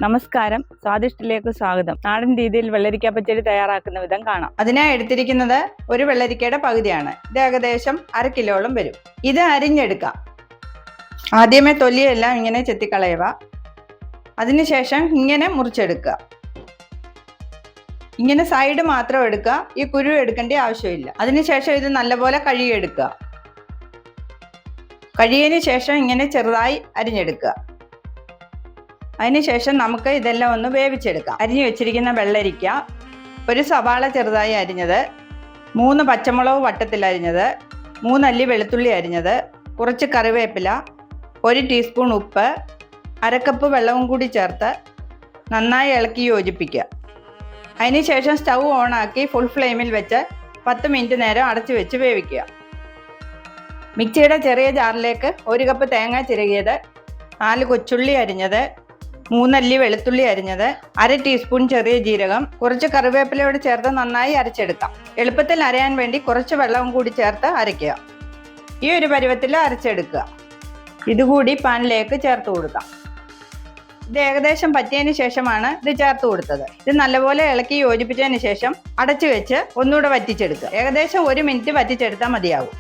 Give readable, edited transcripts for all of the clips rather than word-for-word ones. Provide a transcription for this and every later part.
നമസ്കാരം, സ്വാദിഷ്ടിലേക്ക് സ്വാഗതം. നാടൻ രീതിയിൽ വെള്ളരിക്ക പച്ചടി തയ്യാറാക്കുന്ന വിധം കാണാം. അതിനായി എടുത്തിരിക്കുന്നത് ഒരു വെള്ളരിക്കയുടെ പകുതിയാണ്. ഇത് ഏകദേശം 1/2 കിലോളം വരും. ഇത് അരിഞ്ഞെടുക്കാം. ആദ്യമേ തൊലിയെല്ലാം ഇങ്ങനെ ചെത്തിക്കളയുക. അതിനുശേഷം ഇങ്ങനെ മുറിച്ചെടുക്കുക. ഇങ്ങനെ സൈഡ് മാത്രം എടുക്കുക. ഈ കുരു എടുക്കേണ്ട ആവശ്യമില്ല. അതിനുശേഷം ഇത് നല്ലപോലെ കഴുകിയെടുക്കുക. കഴുകിയതിന് ശേഷം ഇങ്ങനെ ചെറുതായി അരിഞ്ഞെടുക്കുക. അതിനുശേഷം നമുക്ക് ഇതെല്ലാം ഒന്ന് വേവിച്ചെടുക്കാം. അരിഞ്ഞു വെച്ചിരിക്കുന്ന വെള്ളരിക്ക, ഒരു സവാള ചെറുതായി അരിഞ്ഞത്, 3 പച്ചമുളക് വട്ടത്തിൽ അരിഞ്ഞത്, 3 അല്ലി വെളുത്തുള്ളി അരിഞ്ഞത്, കുറച്ച് കറിവേപ്പില, 1 ടീസ്പൂൺ ഉപ്പ്, 1/2 കപ്പ് വെള്ളവും കൂടി ചേർത്ത് നന്നായി ഇളക്കി യോജിപ്പിക്കുക. അതിനുശേഷം സ്റ്റൗ ഓണാക്കി ഫുൾ ഫ്ലെയിമിൽ വെച്ച് 10 മിനിറ്റ് നേരം അടച്ചു വെച്ച് വേവിക്കുക. മിക്സിയുടെ ചെറിയ ജാറിലേക്ക് 1 കപ്പ് തേങ്ങ ചിരകിയത്, 4 കൊച്ചുള്ളി അരിഞ്ഞത്, 3 അല്ലി വെളുത്തുള്ളി അരിഞ്ഞത്, 1/2 ടീസ്പൂൺ ചെറിയ ജീരകം, കുറച്ച് കറിവേപ്പിലയോട് ചേർത്ത് നന്നായി അരച്ചെടുക്കാം. എളുപ്പത്തിൽ അരയാൻ വേണ്ടി കുറച്ച് വെള്ളവും കൂടി ചേർത്ത് അരയ്ക്കുക. ഈ ഒരു പരുവത്തിൽ അരച്ചെടുക്കുക. ഇതുകൂടി പാനിലേക്ക് ചേർത്ത് കൊടുക്കാം. ഇത് ഏകദേശം പറ്റിയതിന് ശേഷമാണ് ഇത് ചേർത്ത് കൊടുത്തത്. ഇത് നല്ലപോലെ ഇളക്കി യോജിപ്പിച്ചതിന് ശേഷം അടച്ചു വെച്ച് ഒന്നുകൂടെ വറ്റിച്ചെടുക്കുക. ഏകദേശം 1 മിനിറ്റ് വറ്റിച്ചെടുത്താൽ മതിയാവും.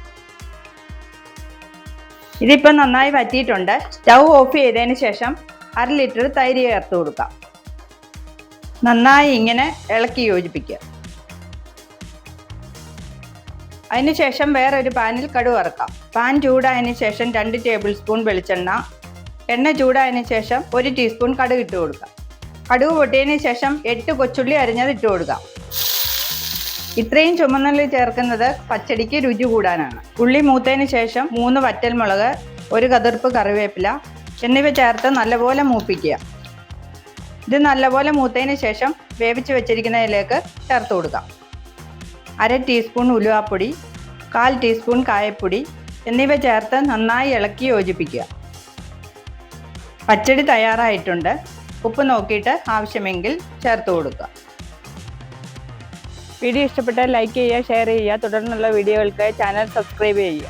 ഇതിപ്പോൾ നന്നായി വറ്റിയിട്ടുണ്ട്. സ്റ്റൗ ഓഫ് ചെയ്തതിന് ശേഷം 1/2 ലിറ്റർ തൈര് ചേർത്ത് കൊടുക്കാം. നന്നായി ഇങ്ങനെ ഇളക്കി യോജിപ്പിക്കുക. അതിനുശേഷം വേറൊരു പാനിൽ കടുക് വറുക്കാം. പാൻ ചൂടായതിന് ശേഷം 2 ടേബിൾ സ്പൂൺ വെളിച്ചെണ്ണ, എണ്ണ ചൂടായതിന് ശേഷം 1 ടീസ്പൂൺ കടുക് ഇട്ട് കൊടുക്കാം. കടുക് പൊട്ടിയതിന് ശേഷം 8 കൊച്ചുള്ളി അരിഞ്ഞത് ഇട്ട് കൊടുക്കാം. ഇത്രയും ചുമന്നുള്ളി ചേർക്കുന്നത് പച്ചടിക്ക് രുചി കൂടാനാണ്. ഉള്ളി മൂത്തതിന് ശേഷം 3 വറ്റൽമുളക്, 1 കതിർപ്പ് കറിവേപ്പില എന്നിവ ചേർത്ത് നല്ലപോലെ മൂപ്പിക്കുക. ഇത് നല്ലപോലെ മൂത്തതിന് ശേഷം വേവിച്ച് വെച്ചിരിക്കുന്നതിലേക്ക് ചേർത്ത് കൊടുക്കാം. 1/2 ടീസ്പൂൺ ഉലുവാപ്പൊടി, 1/4 ടീസ്പൂൺ കായപ്പൊടി എന്നിവ ചേർത്ത് നന്നായി ഇളക്കി യോജിപ്പിക്കുക. പച്ചടി തയ്യാറായിട്ടുണ്ട്. ഉപ്പ് നോക്കിയിട്ട് ആവശ്യമെങ്കിൽ ചേർത്ത് കൊടുക്കുക. വീഡിയോ ഇഷ്ടപ്പെട്ടാൽ ലൈക്ക് ചെയ്യുക, ഷെയർ ചെയ്യുക. തുടർന്നുള്ള വീഡിയോകൾക്ക് ചാനൽ സബ്സ്ക്രൈബ് ചെയ്യുക.